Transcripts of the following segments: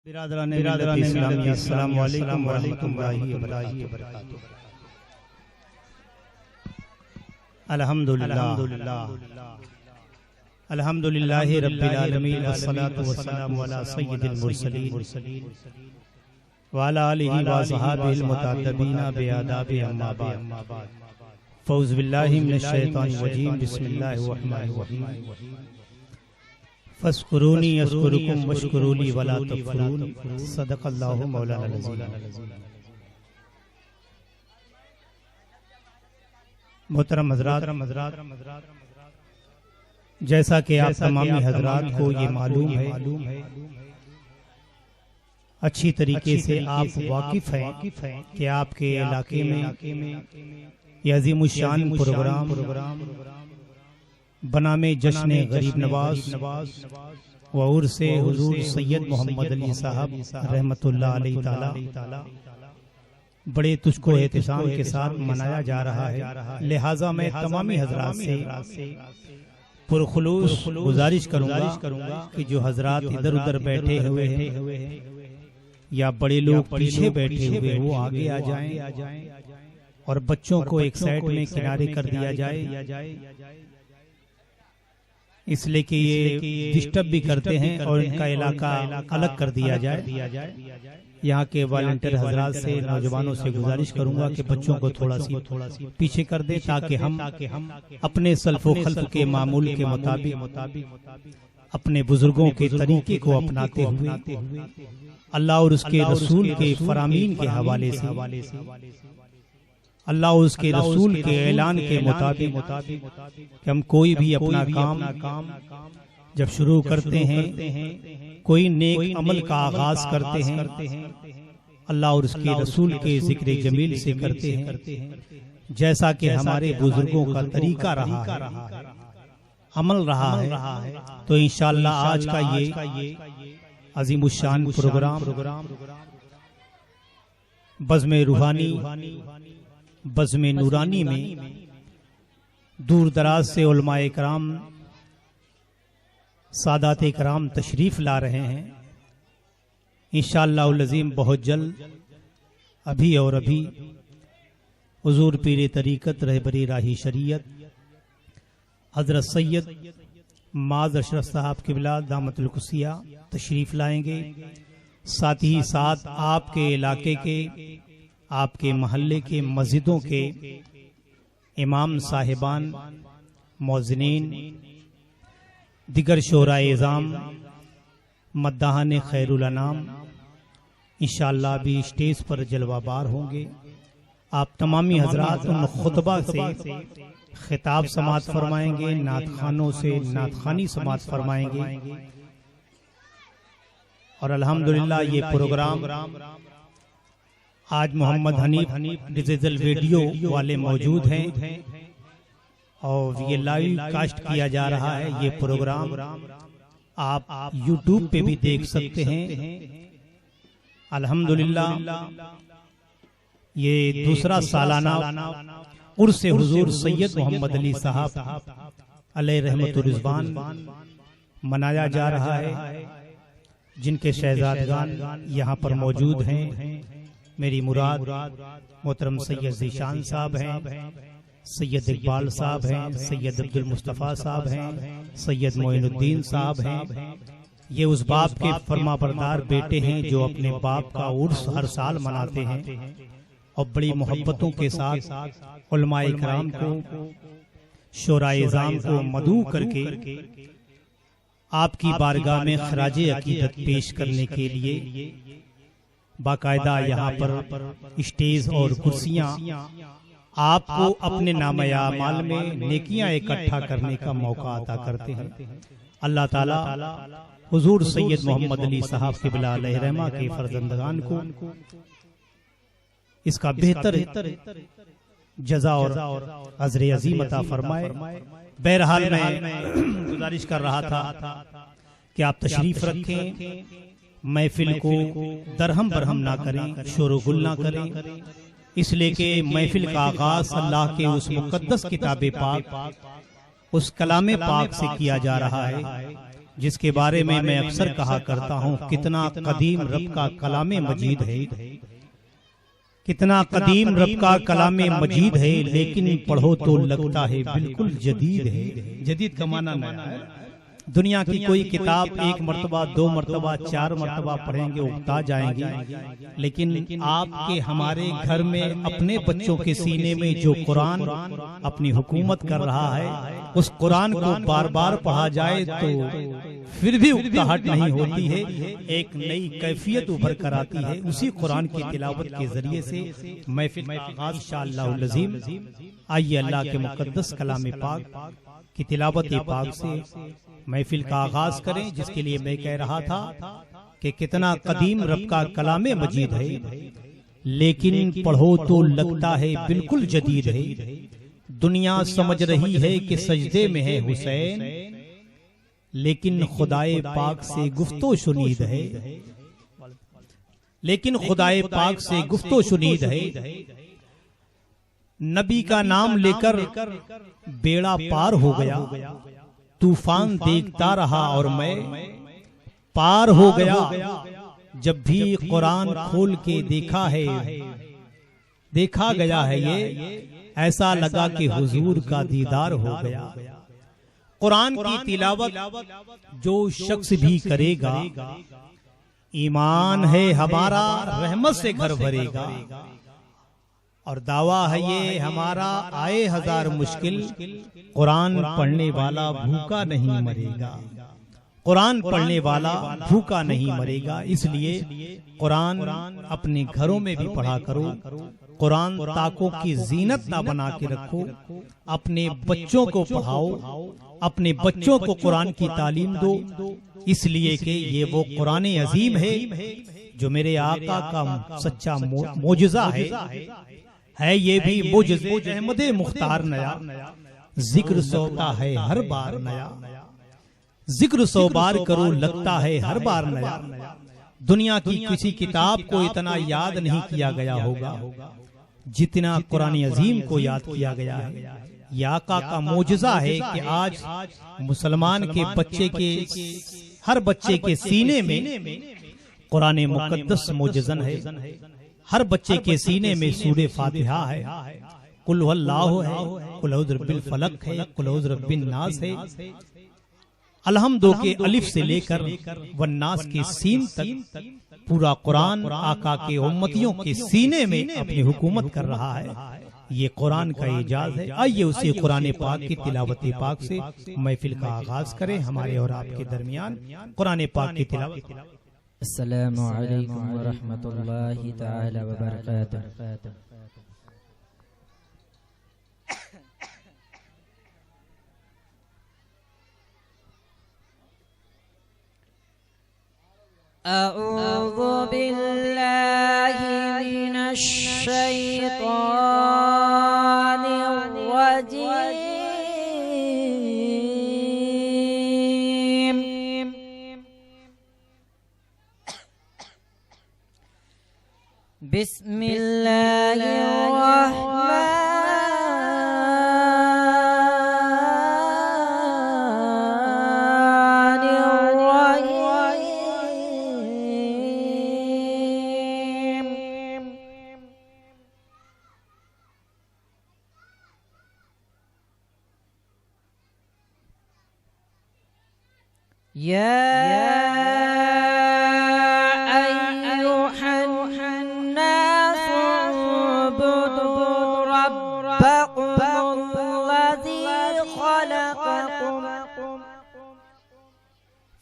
बिरादरान इस्लामी अस्सलाम वालेकुम व रहमतुल्लाहि व बरकातुहू। अल्हम्दुलिल्लाहि रब्बिल आलमीन वस्सलातु वस्सलामु अला सय्यिदिल मुरसलीन व अला आलिहि व असहाबिहिल मुतअद्दिबीना बिआदाबि अम्मा बाद। फ़ौज़ बिल्लाहि मिनश शैतानिर रजीम बिस्मिल्लाहिर रहमानिर रहीम। फस्कुरूनी यस्कुरुकुम वश्कुरूली वला तकफुरून। सदक़ल्लाहु मौलाना अज़ीम। मोहतरम हज़रात, जैसा कि आप तमामी हज़रात को ये मालूम है, अच्छी तरीके से आप वाकिफ़ हैं कि आपके इलाके में ये अज़ीमुश्शान प्रोग्राम बनामे जश्न गरीब नवाज व उर्से हुजूर सैयद मोहम्मद अली साहब रहमतुल्लाह अलैहि ताला बड़े तुझको एहतिसाम के साथ मनाया जा रहा है। लिहाजा मैं तमामी हजरात से पुरखुलूस गुजारिश करूंगा कि जो हजरात इधर उधर बैठे हुए हैं या बड़े लोग पीछे बैठे हुए वो आगे आ जाएं और बच्चों को एक साइड में किनारे कर दिया जाए, इसलिए कि ये डिस्टर्ब भी करते हैं और इनका इलाका अलग कर दिया जाए। यहाँ के वॉलंटियर हजरात से, नौजवानों से गुजारिश करूंगा कि बच्चों को थोड़ा सी पीछे कर दे ताकि हम अपने सल्फो खल्फ के मामूल के मुताबिक अपने बुजुर्गों के तरीके को अपनाते हुए अल्लाह और उसके रसूल के फरामीन के हवाले से, अल्लाह उसके रसूल के ऐलान के मुताबिक कि हम कोई भी अपना काम जब शुरू करते हैं, कोई नेक अमल का आगाज करते हैं, अल्लाह और उसके रसूल के जिक्र जमील से करते हैं, जैसा कि हमारे बुजुर्गों का तरीका रहा है, अमल रहा है। तो इंशाअल्लाह आज का ये अज़ीमुश्शान प्रोग्राम बज़्म रूहानी बज़्म नूरानी में दूर दराज से उलमाए कराम, सादाते कराम तशरीफ ला रहे हैं। इंशाअल्लाह अज़ीम बहुत जल्द अभी और अभी हुजूर पीर तरीक़त रहबरी राही शरीयत हज़रत सैयद माज़ अशरफ साहब क़िबला दामतुल कुसिया तशरीफ लाएंगे। साथ ही साथ आपके इलाके के, आपके महल्ले के मस्जिदों के इमाम साहिबान, मौज़िनीन, दिगर शोराए-इज़ाम, मद्दाहान खैरुल अनाम इंशाअल्लाह भी स्टेज पर जलवाबार होंगे। आप तमामी हजरात उन खुतबा से खिताब समात फरमाएंगे, नात खानों से नात खानी समात फरमाएंगे। और अल्हम्दुलिल्लाह ये प्रोग्राम आज मोहम्मद हनीफ डिजिटल वीडियो वाले मौजूद हैं और ये लाइव कास्ट किया जा रहा है। ये प्रोग्राम आप यूट्यूब पे भी देख सकते हैं। अल्हम्दुलिल्लाह ये दूसरा सालाना उर्स हुजूर सैयद मोहम्मद अली साहब अलैहि रहमतुर रिज़वान मनाया जा रहा है, जिनके शहजादगान यहाँ पर मौजूद हैं। मेरी मुराद मोहतरम सैयद ज़ीशान साहब हैं, सैयद इकबाल साहब हैं, सैयद अब्दुल मुस्तफ़ा साहब हैं, सैयद मोइनुद्दीन साहब हैं। ये उस बाप के फरमाबरदार बेटे हैं जो अपने बाप का उर्स हर साल मनाते हैं और बड़ी मोहब्बतों के साथ उलमाए कराम को, शोराए-इज़ाम को मदऊ करके आपकी बारगाह में खराजे अकीदत पेश करने के लिए बाकायदा यहाँ पर स्टेज और कुर्सियाँ आपको अपने नाम-ए-आमाल में नेकियां इकट्ठा करने का मौका अता करते हैं। अल्लाह ताला हुजूर सैयद मोहम्मद अली साहब क़िबला अलैहि रहमा के फर्जंदगान को इसका बेहतर जज़ा और अज़्र अज़ीम अता फरमाए। बहरहाल मैं गुजारिश कर रहा था कि आप तशरीफ रखें, महफिल को दरहम बरहम ना करें, शोर गुल ना करें, इसलिए कि महफिल का आगाज अल्लाह के उस मुकद्दस किताब पाक, उस कलाम पाक से किया जा रहा है जिसके बारे में मैं अक्सर कहा करता हूँ, कितना कदीम रब का कलामे मजीद है, कितना कदीम रब का कलामे मजीद है, लेकिन पढ़ो तो लगता है बिल्कुल जदीद है। जदीद का माना नया है। दुनिया की कोई किताब एक मर्तबा, दो मर्तबा, चार मर्तबा पढ़ेंगे उगता जाएंगे, लेकिन आपके हमारे घर में अपने बच्चों के सीने में जो कुरान अपनी हुकूमत कर रहा है, उस कुरान को बार बार पढ़ा जाए तो फिर भी उकताहट नहीं होती है, एक नई कैफियत उभर कर आती है। उसी कुरान की तिलावत के जरिए से महफिल का आगाज इंशाअल्लाह अज़ीम। आइए अल्लाह के मुकद्दस कलाम पाक की तिलावत पाक से महफिल का आगाज करें, जिसके लिए मैं कह रहा था कि कितना कदीम रब का कलामे मजीद है, लेकिन पढ़ो तो लगता है बिल्कुल जदीद है। दुनिया समझ रही है कि सजदे में है हुसैन, लेकिन खुदाए पाक से गुफ्तो शुनीद है, लेकिन खुदाए पाक से गुफ्तो शुनीद है। नबी का नाम लेकर बेड़ा पार हो गया, तूफान देखता रहा और मैं पार हो गया। जब भी कुरान खोल के देखा है, देखा गया है, ये ऐसा लगा कि हुजूर का दीदार हो गया। कुरान की तिलावत जो शख्स भी करेगा, ईमान है हमारा रहमत से घर भरेगा, और दावा है ये हमारा आए हजार मुश्किल, कुरान पढ़ने वाला भूखा नहीं मरेगा, कुरान पढ़ने वाला भूखा नहीं मरेगा। इसलिए कुरान अपने घरों में भी पढ़ा करो, कुरान ताकों की जीनत ना बना के रखो, अपने बच्चों को पढ़ाओ, अपने बच्चों को कुरान की तालीम दो, इसलिए कि ये वो कुरान अजीम है जो मेरे आका का सच्चा मोजज़ा है ये भी मोजज़े अहमद मुख्तार नया। जिक्र सौ का है हर बार नया, जिक्र 100 बार करो लगता है हर बार नया। दुनिया की किसी किताब को इतना याद नहीं किया गया होगा जितना कुरान अजीम को याद किया गया है। ये आका का मोजज़ा है कि आज मुसलमान के बच्चे के, हर बच्चे के सीने में कुरान मुकद्दस मोजज़न है, हर बच्चे के सीने में सूरे फातिहा है, कुल हुवल्लाहु है, कुल औज़ु बिरब्बिल फलक है, कुल औज़ु बिरब्बिन नास है, अलहम्दो के अलिफ से लेकर वन्नास के सीन तक पूरा कुरान आका के उम्मतियों के सीने में अपनी हुकूमत कर रहा है। ये कुरान का इजाज़ है। आइए उसी कुरान पाक की तिलावत पाक से महफिल का आगाज करें। हमारे और आपके दरमियान कुरान पाक की तिलावत। अस्सलामु अलैकुम व रहमतुल्लाहि तआला व बरकातुहू। अऊज़ु बिल्लाहि मिनश शैतानिर रजीम। बिस्मिल्लाहिर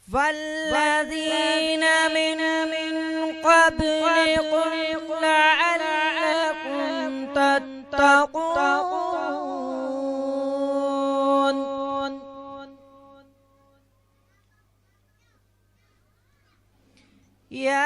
वल्लज़ीन मिन क़ब्लिकुम लअल्लकुम तत्तक़ून। या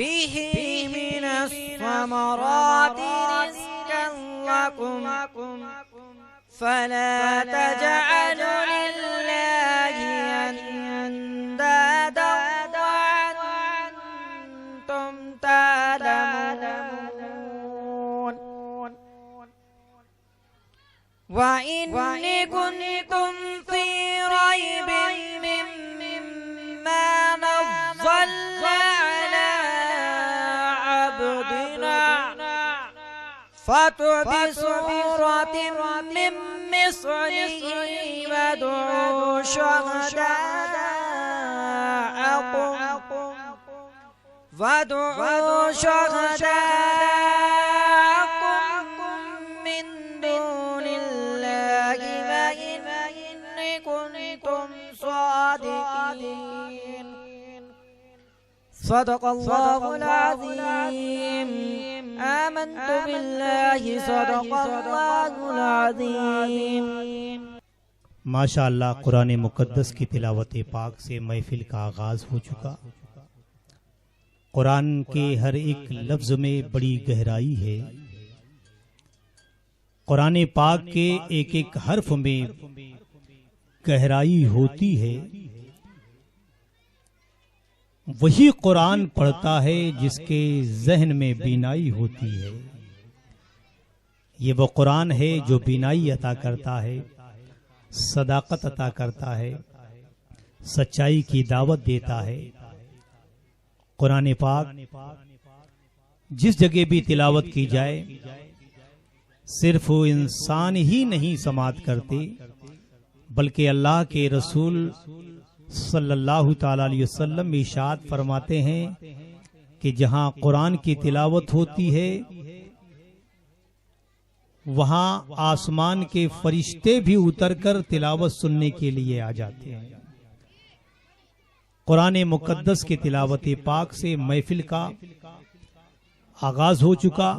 बिही मिनस्समराति रिज़्क़न लकुम फला तजअलू लिल्लाहि अंदादा वअंतुम ता'लमून वइन कुन्तुम फी रैबिन मिम्मा नज़्ज़लना अला अब्दिना फ़अतू बिसूरतिन मिन मिस्लिही वदዑ शुहदाअकुम मिन दूनिल्लाहि इन कुन्तुम सादिकीन सदक़ल्लाहुल अज़ीम आमन्तु बिल्लाहि सदक़ल्लाहुल अज़ीम। माशा अल्लाह, कुरान मुकद्दस की तिलावत पाक से महफिल का आगाज हो चुका। कुरान के हर एक लफ्ज में बड़ी गहराई है। कुरान पाक के एक एक हर्फ में गहराई होती है। वही कुरान पढ़ता है जिसके जहन में बीनाई होती है। ये वो कुरान है जो बीनाई अता करता है, सदाकत अता करता है, सच्चाई की दावत देता है। कुरान पाक जिस जगह भी तिलावत की जाए, सिर्फ इंसान ही नहीं समात करते, बल्कि अल्लाह के रसूल सल्लल्लाहु ताला अलैहि वसल्लम इरशाद फरमाते हैं कि जहां कुरान की तिलावत होती है वहां आसमान के फरिश्ते भी उतरकर तिलावत सुनने के लिए आ जाते हैं। कुरान मुकद्दस की तिलावत पाक से महफिल का आगाज हो चुका।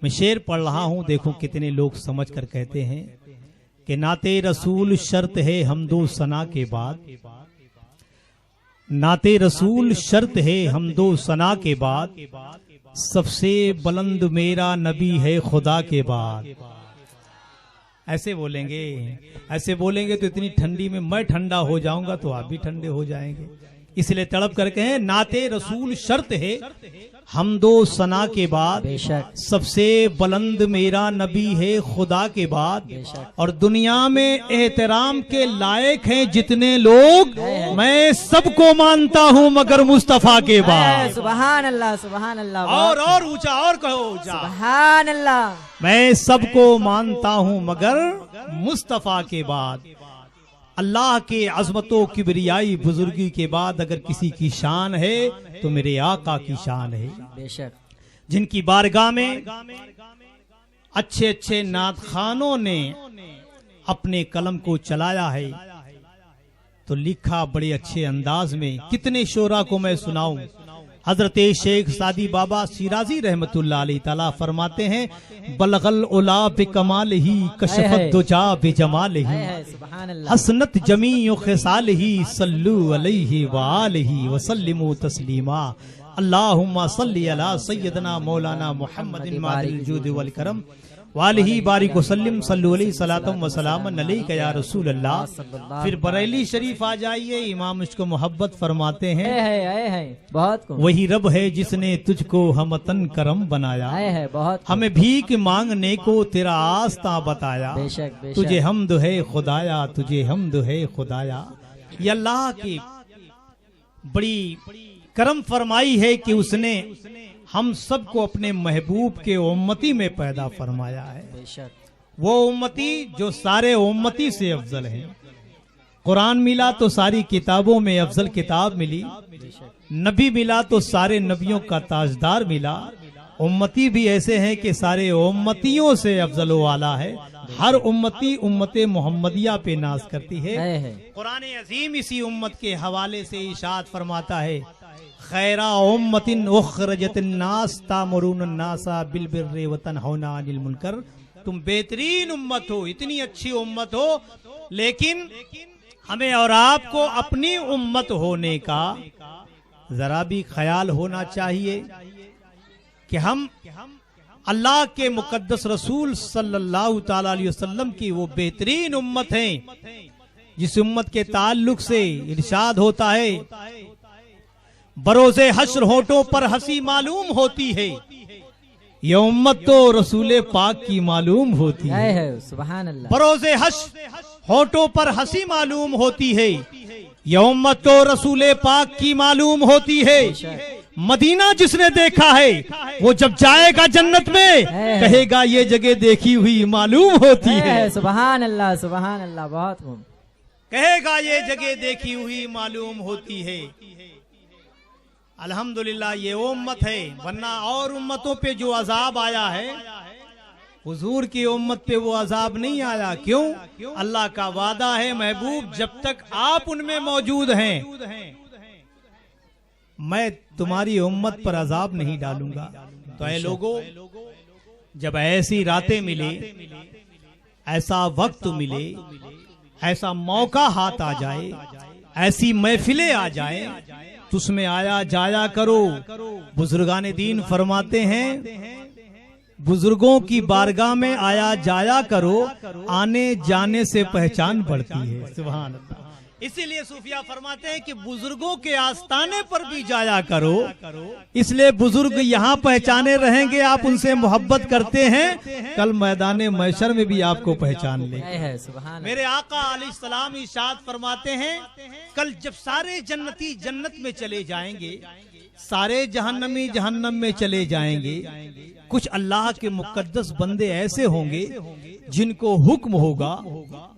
मैं शेर पढ़ रहा हूं, देखो कितने लोग समझ कर कहते हैं कि नाते रसूल शर्त है हमदो सना के बाद, नाते रसूल शर्त है हमदो सना के बाद, सबसे बुलंद मेरा नबी है खुदा के बाद। ऐसे बोलेंगे तो इतनी ठंडी में मैं ठंडा हो जाऊंगा तो आप भी ठंडे हो जाएंगे। इसलिए तड़प करके हैं, नाते रसूल शर्त है हमदो सना के बाद, सबसे बुलंद मेरा नबी है खुदा के बाद। और दुनिया में एहतराम के लायक हैं जितने लोग, मैं सबको मानता हूं मगर मुस्तफा के बाद। सुभान अल्लाह, सुभान अल्लाह। और ऊंचा और कहो, सुभान अल्लाह। मैं सबको मानता हूं मगर मुस्तफा के बाद। अल्लाह के अजमतो किबरियाई बुजुर्गी के बाद अगर किसी की शान है तो मेरे आका की शान है। बेशक जिनकी बारगाह में अच्छे अच्छे नात खानों ने अपने कलम को चलाया है, तो लिखा बड़े अच्छे अंदाज में। कितने शोरा को मैं सुनाऊं। हजरत शेख सादी बाबा शिराजी रहमतुल्लाह अलैहि ताला फरमाते हैं, बलगल उला बिकमाल ही कशफत दुजा बिजमाल ही हसनत जमीउ खिसाल ही सल्लु अलैहि व आलिहि व सल्लिमु तस्लीमा। अल्लाहुम्मा सल्ली अला सय्यदना मौलाना मुहम्मदिन मादिल जूद वल करम वालिही बारिक वसल्लिम सल्लु अलैहि सलातम व सलामन अलैका या रसूल अल्लाह। फिर बरेली शरीफ आ जाइए, इमाम इसको मोहब्बत फरमाते हैं, बहुत वही रब है जिसने तुझको हमतन करम बनाया, बहुत हमें भीख मांगने को तेरा आस्था बताया। बेशक बेशक तुझे हमद है खुदाया, तुझे हमद है खुदाया। ये अल्लाह की बड़ी करम फरमाई है कि उसने हम सबको अपने महबूब के उम्मती में पैदा फरमाया है। वो उम्मती जो सारे उम्मती से अफजल है। कुरान मिला तो सारी किताबों में अफजल किताब मिली, नबी मिला तो सारे नबियों का ताजदार मिला। उम्मती भी ऐसे हैं कि सारे उम्मतियों से अफजल वाला है। हर उम्मती उम्मते मोहम्मदिया पे नाज करती है। कुरान अजीम इसी उम्मत के हवाले से इशाद फरमाता है, खैरा उम्मतिन उखरजत नास तामुरून नासा बिल बिर्रि व तनहौना अनिल मुनकर। तुम बेहतरीन उम्मत हो, इतनी अच्छी उम्मत हो, लेकिन हमें और आपको अपनी उम्मत होने का जरा भी ख्याल होना चाहिए। कि हम अल्लाह के मुकद्दस रसूल सल्लल्लाहु ताला अलैहि वसल्लम की वो बेहतरीन उम्मत हैं, जिस उम्मत के ताल्लुक से इरशाद होता है, बरोज़े हश्र होठों पर हंसी मालूम होती है, ये उम्मत तो रसूल पाक की मालूम होती है। सुभान अल्लाह। बरोज़े हश्र होठों पर हंसी मालूम होती है, ये उम्मत तो रसूल पाक की मालूम होती है। मदीना जिसने देखा है वो जब जाएगा जन्नत में कहेगा ये जगह देखी हुई मालूम होती है। सुभान अल्लाह, सुभान अल्लाह, बहुत कहेगा ये जगह देखी हुई मालूम होती है। अल्हम्दुलिल्लाह ये वो उम्मत है, वरना और उम्मतों पे जो अजाब आया है हुजूर की उम्मत पे वो अजाब नहीं आया। क्यों? अल्लाह का वादा है, महबूब जब तक आप उनमें मौजूद हैं मैं तुम्हारी उम्मत पर अजाब नहीं डालूंगा। तो ऐ लोगों, जब ऐसी रातें मिले, ऐसा वक्त मिले, ऐसा मौका हाथ आ जाए, ऐसी महफिलें आ जाए, तो उसमें आया जाया करो। बुजुर्गान दीन फरमाते हैं, बुजुर्गों की बारगाह में आया जाया करो, आने जाने से पहचान बढ़ती है। सुभान अल्लाह। इसीलिए सूफिया फरमाते हैं कि बुजुर्गों के आस्ताने पर भी जाया करो, इसलिए बुजुर्ग यहाँ पहचाने रहेंगे, आप उनसे मोहब्बत करते हैं, कल मैदान महशर में भी आपको पहचान लेंगे। मेरे आका अलैहिस्सलाम इरशाद फरमाते हैं, कल जब सारे जन्नती जन्नत में चले जाएंगे, सारे जहन्नमी जहन्नम में चले जाएंगे, कुछ अल्लाह के मुकद्दस बंदे ऐसे होंगे जिनको हुक्म होगा,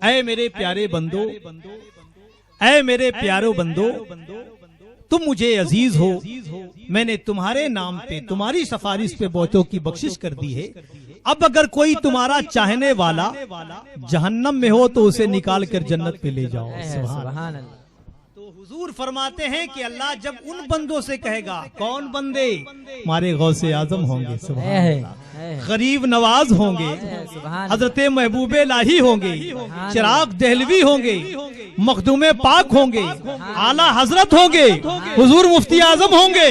ऐ मेरे प्यारे बंदो, ऐ मेरे प्यारो बंदो, तुम मुझे अजीज हो, मैंने तुम्हारे नाम पे तुम्हारी सिफारिश पे बहुतों की बख्शिश कर दी है। अब अगर कोई तुम्हारा चाहने वाला जहन्नम में हो तो उसे निकाल कर जन्नत पे ले जाओ। सुभान अल्लाह। तो हुजूर फरमाते हैं कि अल्लाह जब उन बंदों से कहेगा, कौन बंदे? हमारे गौसे आजम होंगे, सुभान अल्लाह, गरीब नवाज होंगे, हजरत महबूबे लाही होंगे, चिराग दहलवी होंगे, मखदूमे पाक होंगे, आला हजरत होंगे, हुजूर मुफ्ती आजम होंगे,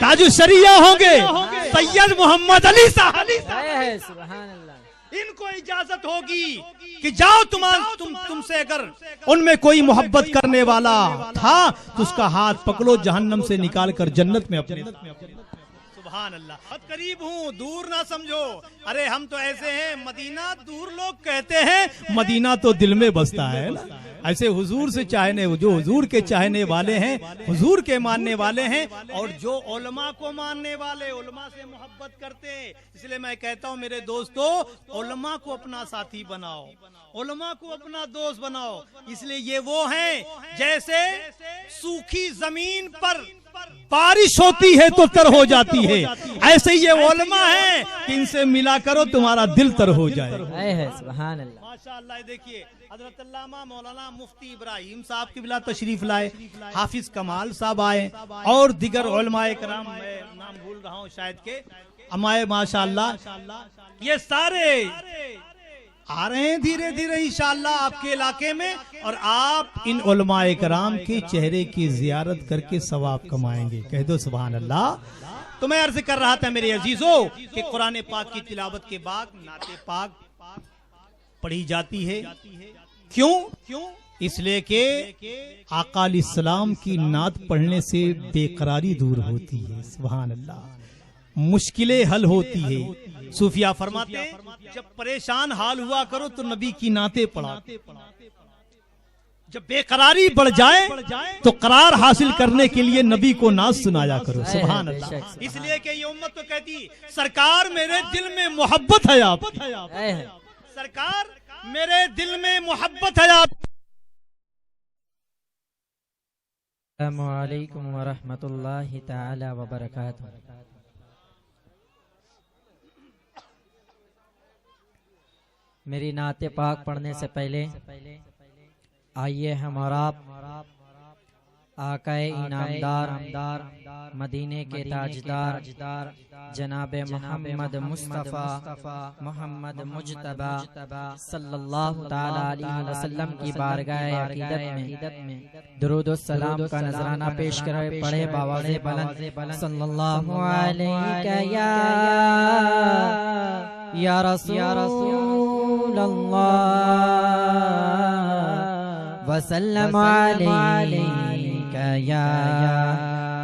ताजुल शरिया होंगे, सैयद मोहम्मद अली साहब। इनको इजाजत होगी कि जाओ, तुमसे अगर उनमें कोई मोहब्बत करने वाला था तो उसका हाथ पकड़ो, जहन्नम से निकाल कर जन्नत में अपने। सुभान अल्लाह। बहुत करीब हूँ, दूर ना समझो। अरे हम तो ऐसे हैं, मदीना दूर लोग कहते हैं, मदीना तो दिल में बसता है ना। ऐसे हुजूर से चाहने, जो हुजूर के चाहने वाले हैं, हुजूर के मानने वाले हैं, और जो उलमा को मानने वाले, उलमा से मोहब्बत करते हैं। इसलिए मैं कहता हूँ मेरे दोस्तों, उलमा को अपना साथी बनाओ, उलमा को अपना दोस्त बनाओ। इसलिए ये वो हैं जैसे सूखी जमीन पर बारिश होती है तो तर हो जाती है, ऐसे ये उलमा है कि इनसे मिला करो तुम्हारा दिल तर हो जाए। सुभान अल्लाह। माशाअल्लाह। देखिए हजरत अल्लामा मौलाना मुफ्ती इब्राहिम साहब की बिला तशरीफ लाए, हाफिज कमाल साहब आए, और दिगर उलमाए कराम, मैं नाम भूल रहा हूँ शायद के, हमारे माशाअल्लाह ये सारे आ रहे हैं धीरे धीरे इंशाअल्लाह आपके इलाके में, और आप इन उलमाए कराम के चेहरे की जियारत करके सवाब कमाएंगे। कह दो सुभान अल्लाह। तो मैं अर्ज कर रहा था मेरे अजीजों कि कुरान पाक की तिलावत के बाद नाते पाक पढ़ी जाती है। क्यों? इसलिए कि आका अलैहिस्सलाम की नात पढ़ने से बेकरारी दूर होती है। सुभान अल्लाह। मुश्किलें हल होती है। सूफिया फरमाते हैं, जब परेशान हाल हुआ करो तो नबी की नाते पढ़ा, जब बेकरारी बढ़ जाए तो करार हासिल करने के लिए नबी को नात सुनाया करो। सुभान अल्लाह। इसलिए कि ये उम्मत तो कहती, सरकार मेरे दिल में मोहब्बत है आप, सरकार मेरे दिल में मोहब्बत है आप। अस्सलामु अलैकुम व रहमतुल्लाहि तआला व बरकातुहू। मेरी नाते पाक पढ़ने से पहले आइए हम और आप आकाए इनामदार मदीने के ताजदार जनाबे मोहम्मद मुस्तफ़ा मोहम्मद मुजतबा सल्लल्लाहु ताला अलैहि वसल्लम की बारगाह अक़ीदत में दुरूद व सलाम का नजराना पेश कर पढ़े बावाज़े बुलंद सल्लल्लाहु अलैहि या रसूलल्लाह वसल्लम अलैका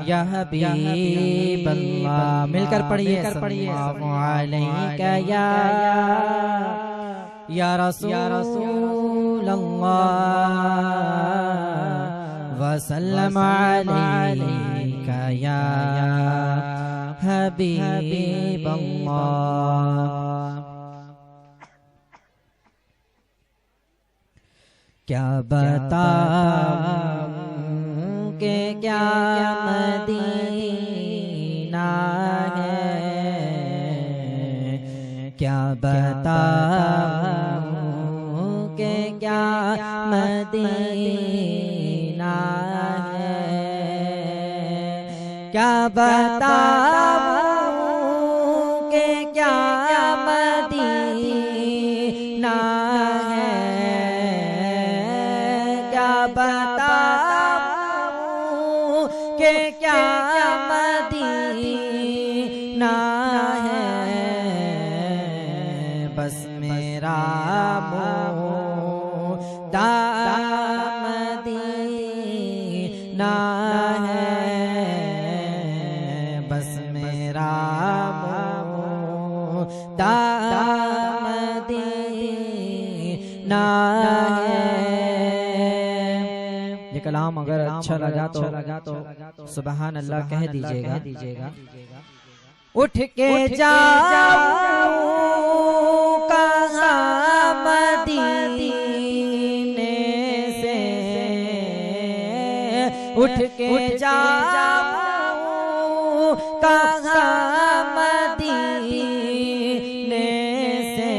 या हबीब अल्लाह। मिलकर पढ़िए सल्लल्लाहु अलैका या रसूल अल्लाह वसल्लम अलैका या हबीब अल्लाह। क्या बताऊं कि क्या मदीना है, क्या बताऊं कि क्या मदीना है, क्या बताऊं कि क्या मदीना है, बताऊं कि क्या मदीना है। बस मेरा मुद्दा मदीना है, बस मेरा मुद्दा मदीना है। कलाम अगर अच्छा लगा तो सुबहान अल्लाह कह दीजिएगा। उठ के जाऊं कहाँ मदीने से, उठ के जाऊं कहाँ मदीने से,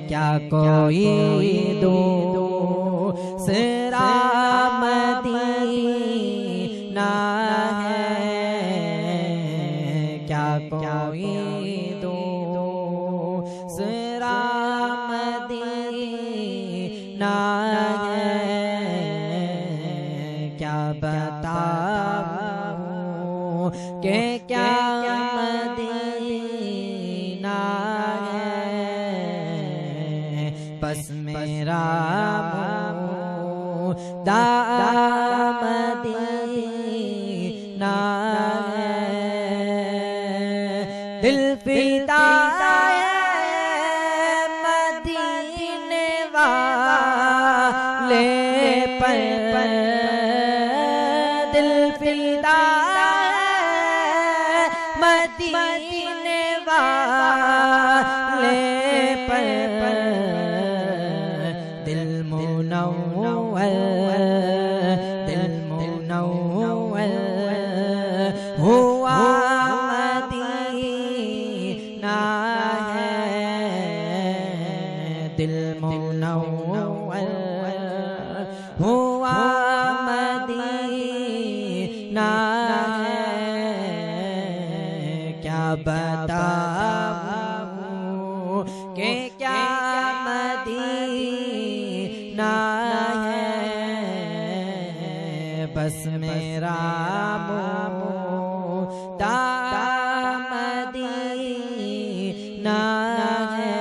क्या कोई दूसरा मदीना है, क्या कोई दूसरा मदीना है, क्या बताऊं कि क्या मदीना है। बस मेरा मदीना है, दिल फिदा मदीने वाले पर, दिल फिदा मदीने वाले पर, दिल मुनव्वर हुआ मदीना है, दिल मुनव्वर हुआ मदीना है, क्या बताऊं कि क्या मदीना है। बस मेरा मुद्दा मदीना है,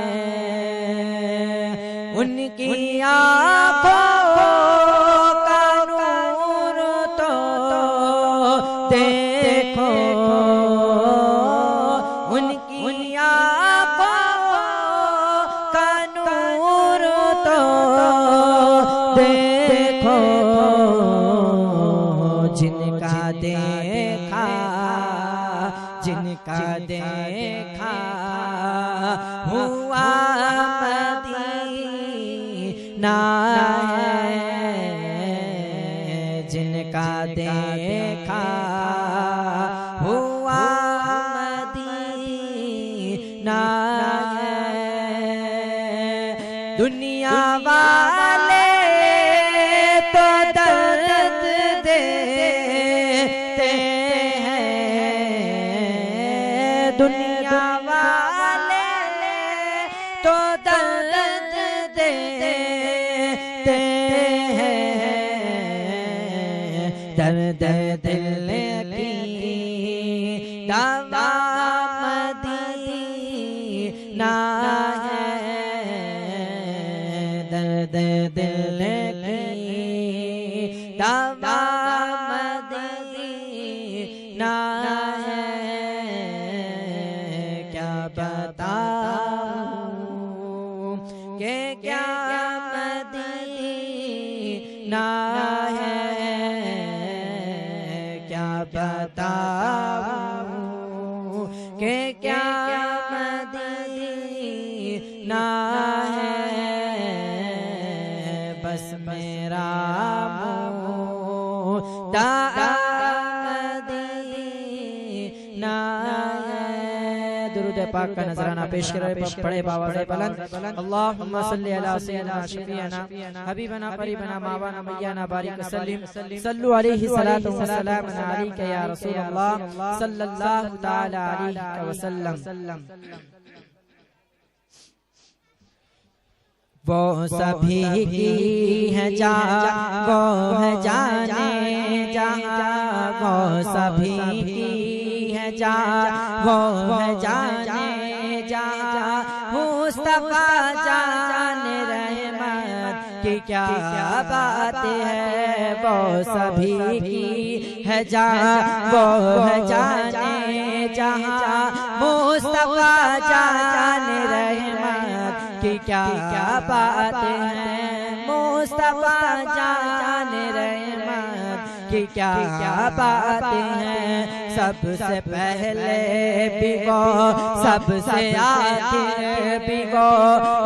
उनकी आँखों का नूर तो देखो, उनकी आँखों का नूर तो देखो, जिनका देखा हुआ मदीना है, जिनका देखा हुआ मदीना है। दुनिया वाले तो दर दुनिया वाले तो दर्द देते हैं, दर्द दिल की दवा मदीना है, दर्द दिल की दवा मदीना है। क्या बताऊं कि क्या मदीना है, क्या बताऊं कि क्या मदीना है। बस मेरा मुद्दा मदीना है। दुरूद पाक का नजराना पेश कर पढ़े बाबा बुलंद। अल्लाहुम्मा सल्ली अला सय्यिदना शफीअना हबीबना करीबना मावाना मैयाना बारिक सल्लिम सल्लु अलैहि सलातु व सलाम अलैका या रसूल अल्लाह सल्लल्लाहु तआला अलैहि वसल्लम। वो सभी की है वो है जाने जहाँ, वो सभी की है वो है जाने जहाँ, मुस्तफा जान रहमत की क्या बात है। वो सभी की है वो है जाने जहाँ, मुस्तफा जान रहमत की क्या बात है। मुस्तफा जान रहमत की क्या बात है। सबसे पहले भी वो सबसे आखिर भी वो,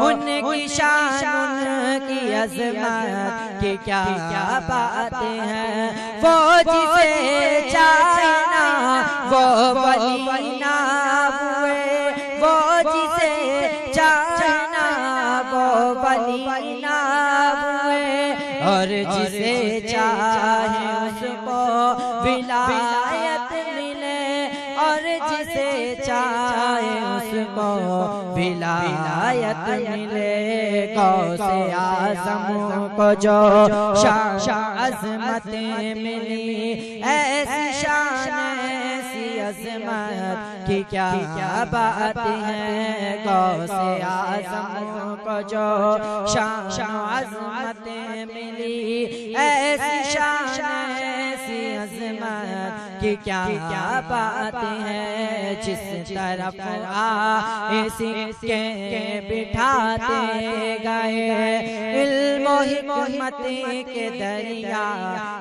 उनकी शान उनकी अज़मत की क्या बात है। वो जिसे चाहे ना वो वली ना हुए, वो जिसे चाहे ना वो वली ना हुए, और जिसे चाहे उसको विलायत मिले, और जिसे चाहे उसको विलायत मिले। गौसे आज़म को जो शान अज़मत मिली, ऐसी शान ऐसी अज़मत की क्या बात है। गौसे आज़म को जो शान अज़मत मिली, ऐसी शान ऐसी अज़मत की क्या बात है। जिस तरफ ऐसी के बिठाते गए, इल्म हिकमत के दरिया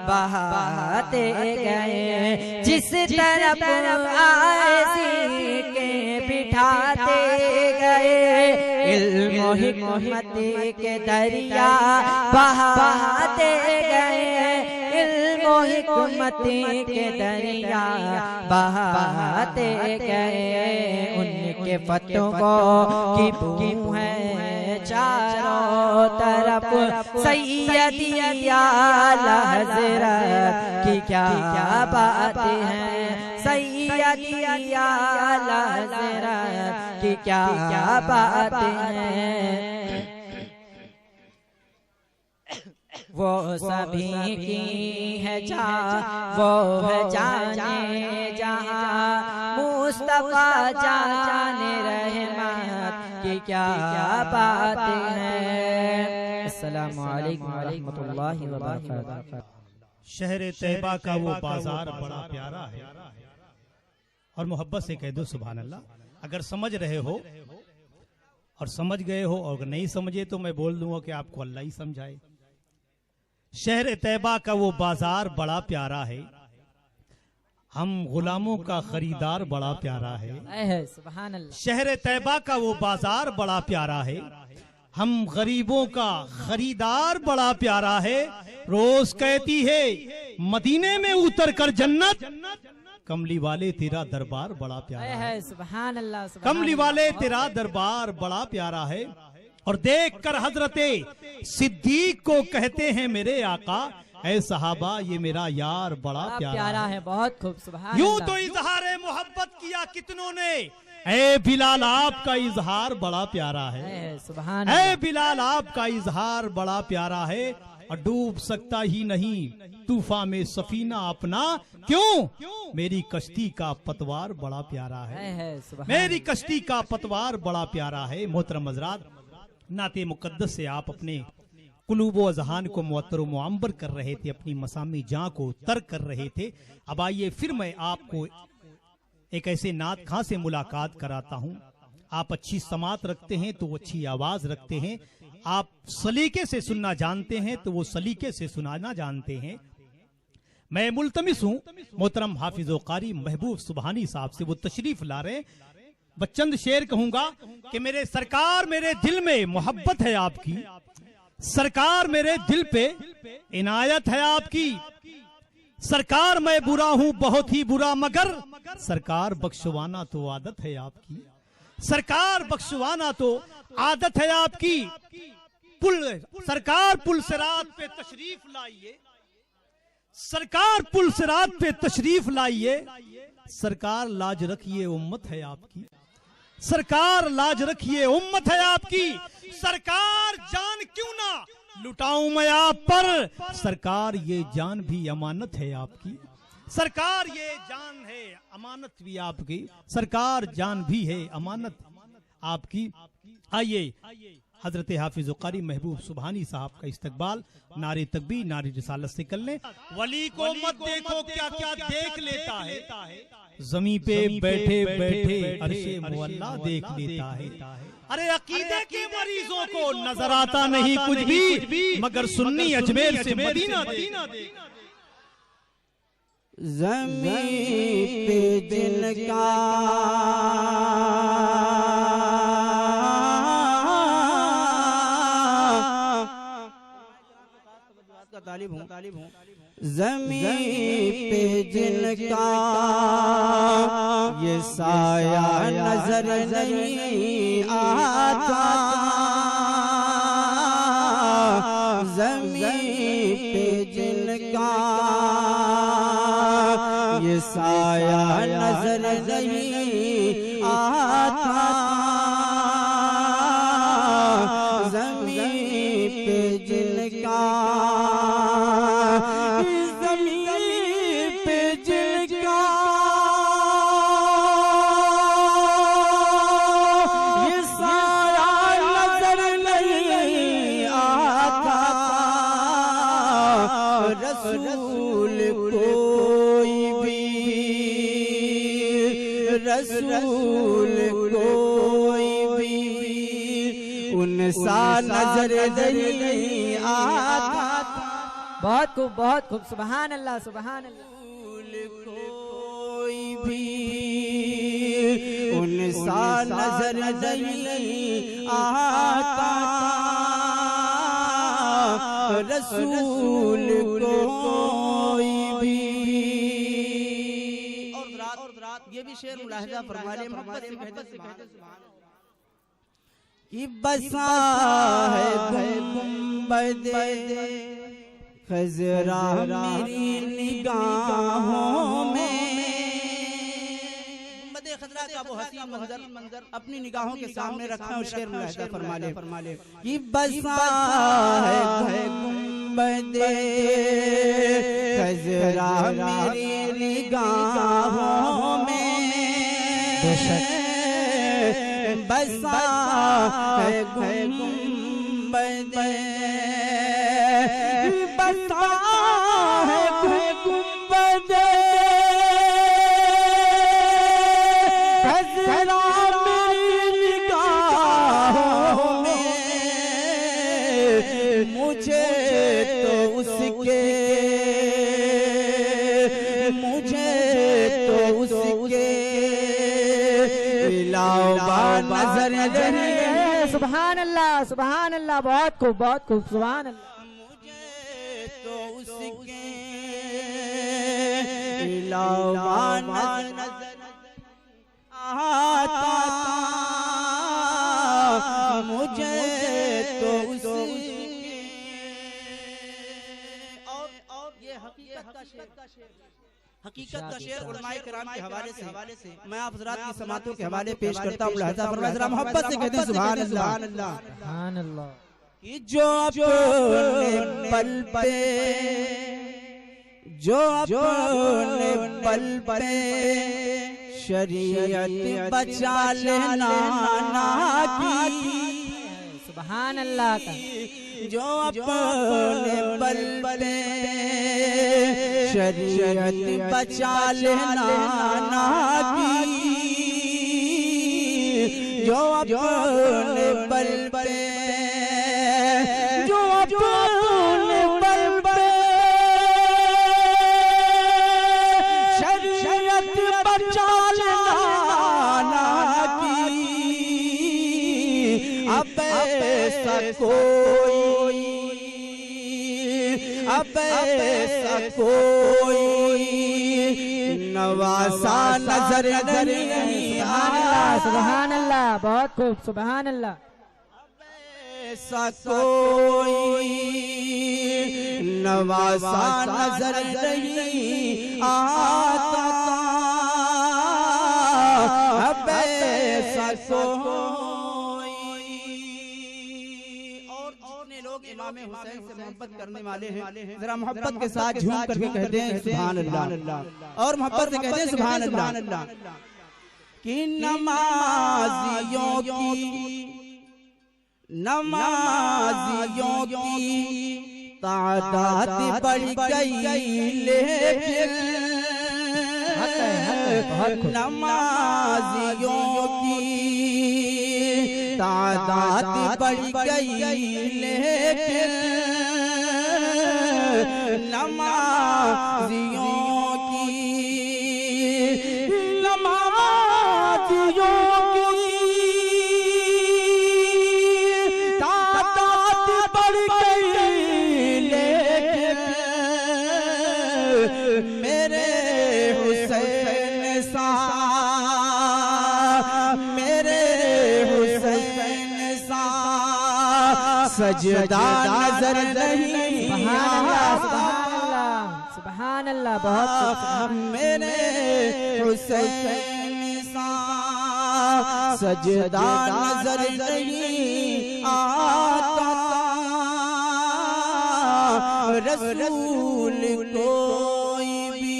बहाते गए। जिस तरफ ऐसी के बिठाते गए, इल्म हिकमत के दरिया बहाते गए, इल्म हिकमत के दरिया बहाते गए। उनके फतवों की बूम है चारों तरफ, सैयदी आला हज़रत की क्या बात है। सैयदी आला हज़रत की क्या बात है। वो सभी की है वो है जाने जहाँ, मुस्तफा जान रहमत की क्या बात है। अस्सलामु अलैकुम व रहमतुल्लाहि व बरकातहू। शहर तैयबा का वो बाजार बड़ा प्यारा है, और मोहब्बत से कह दो सुभान अल्लाह। अगर समझ रहे हो और समझ गए हो, और अगर नहीं समझे तो मैं बोल दूंगा कि आपको अल्लाह ही समझाए। शहर तैयबा का वो बाजार बड़ा प्यारा है, हम गुलामों का खरीदार बड़ा प्यारा है। सुभान अल्लाह। शहर तैयबा का वो बाजार बड़ा प्यारा है, हम गरीबों का खरीदार बड़ा प्यारा है। रोज कहती है मदीने में उतर कर जन्नत, कमली वाले तेरा दरबार बड़ा प्यारा है। सुभान अल्लाह। कमली वाले तेरा दरबार बड़ा प्यारा है। और देख कर हजरते सिद्दीक को कहते हैं मेरे आका, ऐ सहाबा ये मेरा यार बड़ा प्यारा है। बहुत खूब, सुभान यूं अल्लाह। तो इजहार मोहब्बत किया कितनों ने, ऐ बिलाल आपका इजहार बड़ा प्यारा है। सुभान ऐ बिलाल आपका इजहार बड़ा प्यारा है, और डूब सकता ही नहीं तूफान में सफीना अपना, क्यों मेरी कश्ती का पतवार बड़ा प्यारा है। मेरी कश्ती का पतवार बड़ा प्यारा है। मोहतरम हज़रात, नाते मुकद्दस से आप अपने कुलूब व अज़हान को मुअत्तर व मुअम्बर कर रहे थे, अपनी मसामी जान को तर्क कर रहे थे। अब आइए फिर मैं आपको एक ऐसे नात खां से मुलाकात कराता हूँ। आप अच्छी समात रखते हैं तो अच्छी आवाज रखते हैं, आप सलीके से सुनना जानते हैं तो वो सलीके से सुनाना जानते हैं। मैं मुल्तमिस हूँ मोहतरम हाफिज व कारी महबूब सुबहानी साहब से, वो तशरीफ ला रहे। बचंद शेर कहूंगा कि मेरे सरकार मेरे दिल में मोहब्बत है आपकी, सरकार मेरे दिल पे इनायत है आपकी, सरकार मैं बुरा हूँ बहुत ही बुरा मगर सरकार बख्शवाना तो आदत है आपकी, सरकार बख्शवाना तो आदत है आपकी। सरकार पुल सिरात पे तशरीफ लाइए, सरकार पुल सिरात पे तशरीफ लाइए, सरकार लाज रखिए उम्मत है आपकी, सरकार लाज रखिए उम्मत है आपकी। सरकार जान क्यों ना लुटाऊं मैं आप पर, सरकार ये जान भी अमानत है आपकी, सरकार ये जान है अमानत भी आपकी, सरकार जान भी है अमानत आपकी। आइए हजरत हाफिज कारी महबूब सुबहानी साहब का इस्तकबाल नारे तकबीर नारे रिसालत से कर लें। वली को मत देखो क्या क्या देख लेता है, जमीन पे बैठे बैठे अर्शे मुअल्ला देख लेता है। अरे अकीदे के मरीजों को नजर आता नहीं कुछ भी, मगर सुन्नी अजमेर से मदीना देख। ज़मीं पे जिनका तालिब हूँ, ज़मीं पे जिनका ये साया नजर नहीं आता, ज़मीं पे जिनका ये साया नजर नहीं आता, ज़मीं पे जिनका रसूल कोई भी उनसा नजर नहीं आता। बहुत खूब, सुभान अल्लाह, सुभान अल्लाह। कोई भी उनसा नजर नहीं आता, रसूल कोई भी। ये भी शेर मुलाहिजा फरमाने मोहब्बत से कहते कि बसा है गुंबदे खजरा मेरी निगाहों में, गुंबदे खजरा का वो हसीन मंजर अपनी निगाहों के सामने रखा है। शेर मुलाहिजा फरमाले कि बसा है गुंबदे खजरा मेरी निगाहों में, बसा है गुंबदे, बसा है गुंबदे खजरा मेरी निगाहों में, मुझे तो उसके नजर नहीं। सुभान अल्लाह, सुभान अल्लाह। बहुत खूब, सुभान अल्लाह। मुझे तो उसके अलावा नजर आता, मुझे तो उसके हकीकत का शेर उलमाए किराम के हवाले से मैं आप हज़रात की समातों के हवाले पेश करता हूँ। मुलाहिज़ा फरमाइए, जरा मोहब्बत से कहते हैं सुभान अल्लाह। सुभान अल्लाह। कि जो अपने पल पे शरीयत बचा लेना ना की। सुभान अल्लाह का। जो अपने पल पे शरीयत बचा लेना ना की। जो अपने पल पे शरीयत बचा लेना की। अब ऐसा कोई नवासा नजर नहीं आया। सुभान अल्लाह, बहुत खूब, सुभान अल्लाह। ऐसा कोई नवासा नजर नहीं आता। अब ऐसा कोई। और जितने लोग इमाम हुसैन से मोहब्बत करने वाले हैं, जरा मोहब्बत के साथ झूम करके कहते हैं सुभान अल्लाह। और मोहब्बत से कहते हैं सुभान अल्लाह। कि नमाजियों की तादाद बढ़ गई, लेकिन नमाजियों की तादाद बढ़ गई, लेकिन नमाजियों की मेरे हुसैन सा सजदा नजर नहीं। सुभान अल्लाह, बहुत। मेरे हुसैन सा सजदा नजर नहीं आता। रसूल कोई भी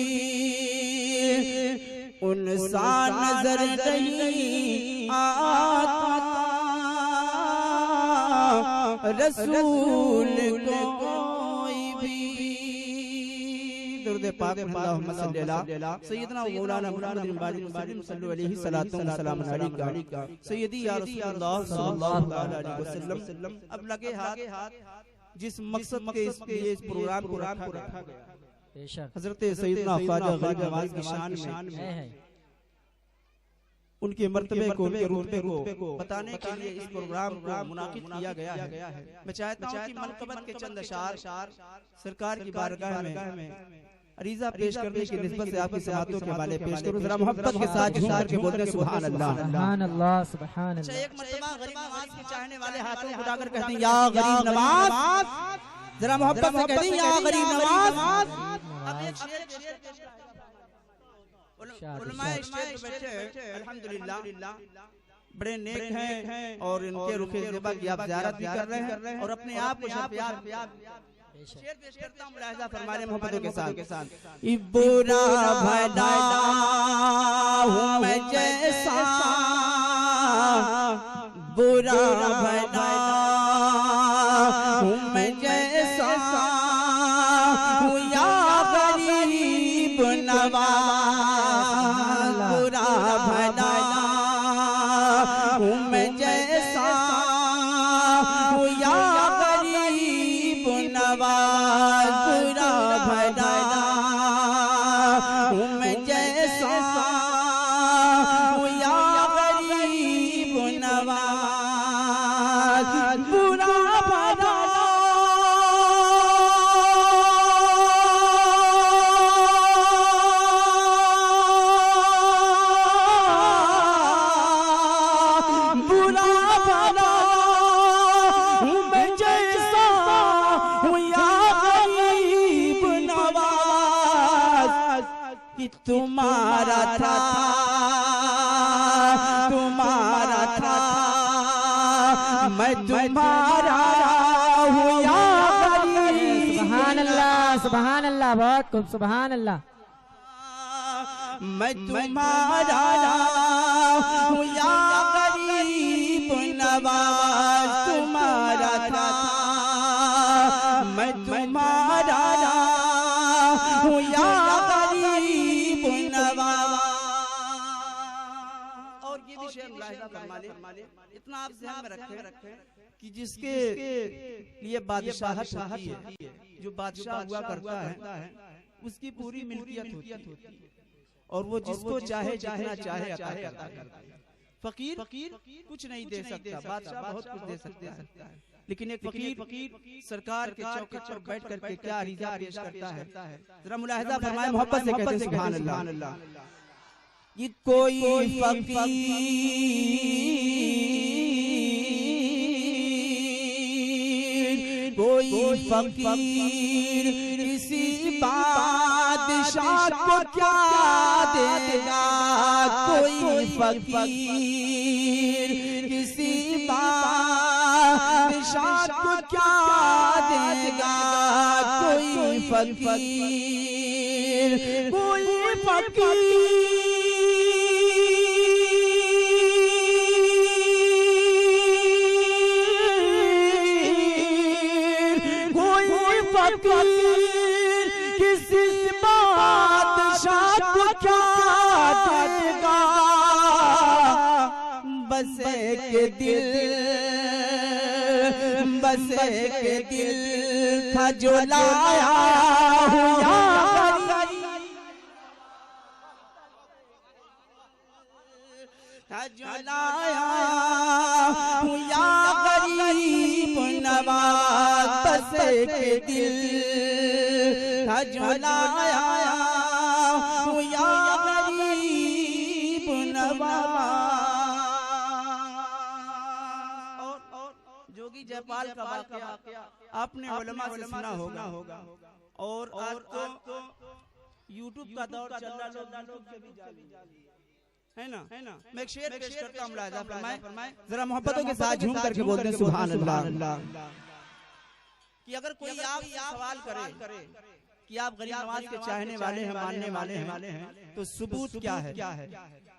उनसा नजर नहीं आता। रसूल कोई भी। दुरूद पाक अल्लाहुम्मा सल्ली अला सय्यदना व मौलाना मुहम्मद बिन मुस्लिम सल्लल्लाहु अलैहि सलातु व सलाम अलैका सय्यदी या रसूलल्लाह सल्लल्लाहु अलैहि वसल्लम। अब लगे हाथ जिस मकसद के इस प्रोग्राम को रखा गया, हजरत सैयदना ख्वाजा गरीब नवाज की शान में उनके मर्तबे को, उनके रुतबे को बताने के लिए इस प्रोग्राम को मुनाकिद किया गया है। मैं चाहता हूँ कि मनक़बत के चंद अशार सरकार की बारगाह में अरीज़ा पेश करने की निस्बत से आपकी समातों के हवाले पेश करूं। जरा मोहब्बत के साथ झूम करके बोलते हैं सुभान अल्लाह। सुभान अल्लाह, सुभान अल्लाह। एक मर्तबा गरीब नवाज के चाहने वाले हाथों को उठाकर कहते हैं या गरीब नवाज। जरा मोहब्बत से कहते हैं या गरीब नवाज। अब एक शेर उलमाए स्टेज पे बैठे अल्हम्दुलिल्लाह बड़े नेक हैं और इनके रुखे ज़ेबा की आप ज़ियारत भी कर रहे हैं और अपने आप को शेर पेश करता हूं। मुलाहिज़ा फरमाइए मोहब्बतों के साथ। बुरा भला हूं मैं जैसा, बुरा भला हूं मैं जैसा, हूं या गरीब नवाज। बुरा भला हूं मैं जैसा, हूं या गरीब नवाज। बुरा भला हूं मैं जैसा, हूं या गरीब नवाज। कि तुम्हारा था मैं तुम्हारा हूँ या गरीब। सुभान अल्लाह, सुभान अल्लाह, बहुत खूब, सुभान अल्लाह। मैं तुम्हारा हूँ या गरीब नवाज तुम्हारा था, मैं तुम्हारा हूँ या गरीब नवाज। और ये भी शेर मुलाहिजा फरमा ले, इतना आप ध्यान में रखें कि जिसके लिए बादशाहत होती है, जो बादशाह हुआ करता है, उसकी पूरी मिल्कियत होती है और वो जिसको चाहे जितना चाहे अता करता है। फकीर कुछ नहीं दे सकता, बादशाह बहुत कुछ दे सकता है, लेकिन एक फकीर सरकार के चौखट पर बैठ करके क्या रिजा पेश करता है, जरा मुलाहिजा फरमाए, मोहब्बत से कहते हैं सुभान अल्लाह। ये कोई फकीर किसी बादशाह को क्या देगा, कोई फकीर किसी बादशाह को क्या देगा, कोई फकीर किसी बादशाह को क्या देगा, बस एक दिल था जो लाया हुआ, जो लाया हुआ गरीब नवाज, बस एक दिल था जो लाया हुआ गरीब नवाज। और जोगी जयपाल का वाकया आपने उलमा से सुना होगा, और आज तो यूट्यूब का दौर चल रहा, लोग यूट्यूब से भी जाली है ना। मैं एक शेर पेश करता हूं, मुलाहिजा फरमाए, जरा मोहब्बतों के साथ झूम करके बोलते हैं सुभान अल्लाह। कि अगर कोई आप सवाल करे कि आप गरीब नवाज के चाहने वाले हैं, मानने वाले हैं, तो सबूत क्या है?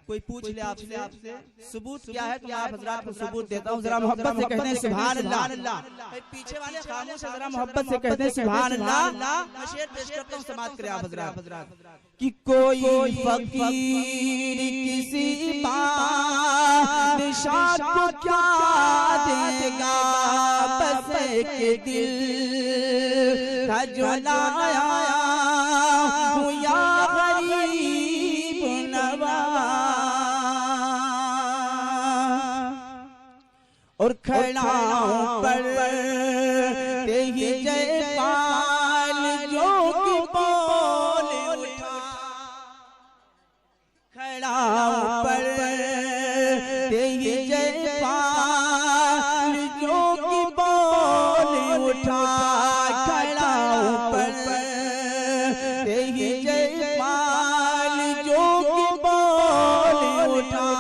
कोई पूछ ले आपसे सबूत क्या है, तो आप हजरात को सबूत देता हूँ, जरा मोहब्बत से कहते हैं सुभान अल्लाह। पीछे वाले खामोश है, जरा मोहब्बत से कहते हैं सुभान अल्लाह। मैं शेर पेश करता हूँ, समाप्त करें आप हजरात। कि कोई फकीर किसी बादशाह को क्या देगा, बस एक दिल था जो लाया हुआ गरीब नवाज। और खड़ाओं पर तेही जयपाल जो कि बोल उठा, खड़ाओं पर तेही जयपाल जो कि बोल उठा, खड़ाओं पर तेही जयपाल जो कि बोल उठा,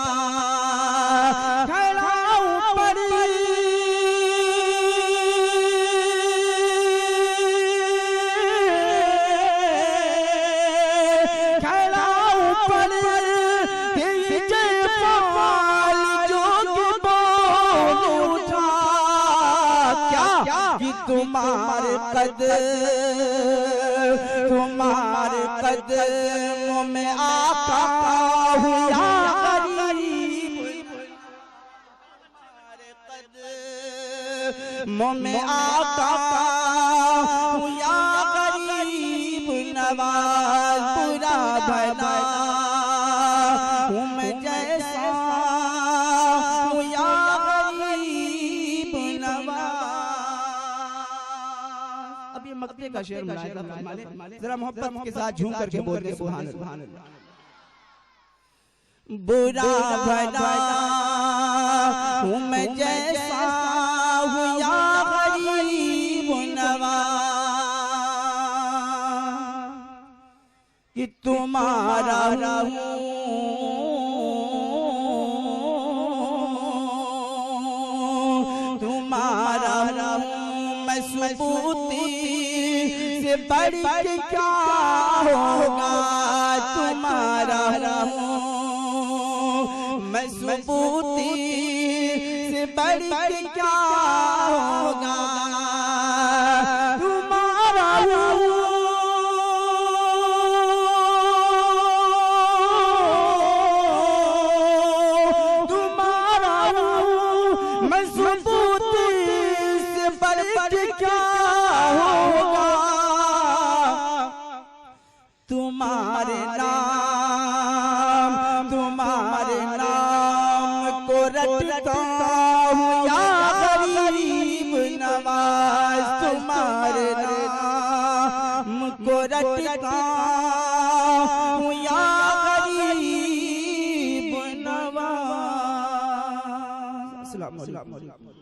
तुम्हारे कदमों में आका हुआ गरीब, तुम्हारे कदमों में आका हुआ गरीब नवाज। पूरा भला हूँ मैं जैसा हुआ गरीब नवाज। मक्ते का शेर मुलाहिजा फरमाए, जरा मोहब्बत के साथ झूम करके बोलते सुभान अल्लाह। बुरा भला हूँ मैं जैसा हुआ गरीब नवाज, कि तुम्हारा तुम्हारा मैं सबूती से बढ़ के क्या होगा, तुम्हारा मैं सबूती से बढ़ के क्या होगा, तुम्हारा मैं सबूती से बढ़ के क्या होगा, तुम्हारे नाम को रटता हूँ या गरीब नवाज, तुम्हारे नाम को रटता हूँ या गरीब नवाज। अस्सलाम वालेकुम।